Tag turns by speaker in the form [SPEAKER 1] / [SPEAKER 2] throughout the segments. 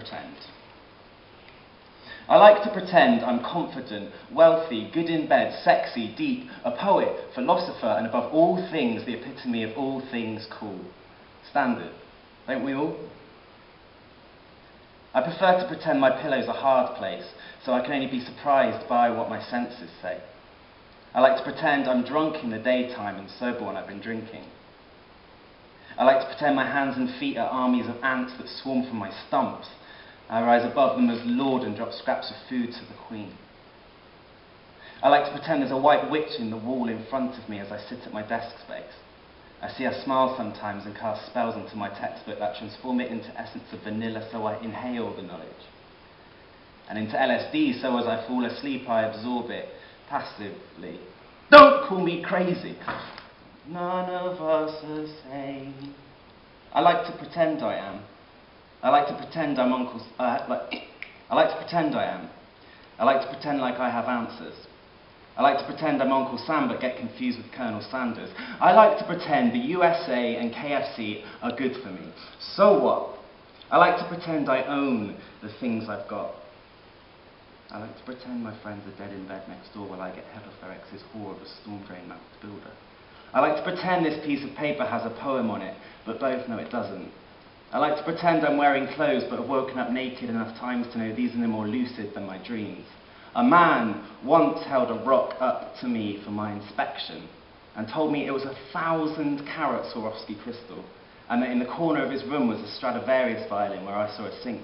[SPEAKER 1] pretend. I like to pretend I'm confident, wealthy, good in bed, sexy, deep, a poet, philosopher, and above all things, the epitome of all things cool. Standard, don't we all? I prefer to pretend my pillow's a hard place, so I can only be surprised by what my senses say. I like to pretend I'm drunk in the daytime and sober when I've been drinking. I like to pretend my hands and feet are armies of ants that swarm from my stumps. I rise above them as lord and drop scraps of food to the queen. I like to pretend there's a white witch in the wall in front of me as I sit at my desk space. I see her smile sometimes and cast spells into my textbook that transform it into essence of vanilla, so I inhale the knowledge. And into LSD, so as I fall asleep I absorb it passively. Don't call me crazy! None of us are sane. I like to pretend I am. I like to pretend I'm I like to pretend I am. I like to pretend like I have answers. I like to pretend I'm Uncle Sam but get confused with Colonel Sanders. I like to pretend the USA and KFC are good for me. So what? I like to pretend I own the things I've got. I like to pretend my friends are dead in bed next door while I get head off their ex's whore of a storm drain map builder. I like to pretend this piece of paper has a poem on it, but both know it doesn't. I like to pretend I'm wearing clothes but have woken up naked enough times to know these are no more lucid than my dreams. A man once held a rock up to me for my inspection and told me it was 1,000-carat Swarovski crystal, and that in the corner of his room was a Stradivarius violin where I saw a sink.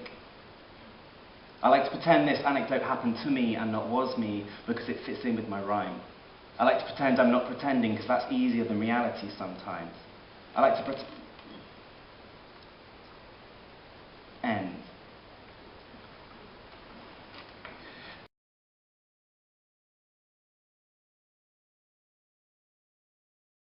[SPEAKER 1] I like to pretend this anecdote happened to me and not was me because it fits in with my rhyme. I like to pretend I'm not pretending because that's easier than reality sometimes. I like to pretend... End.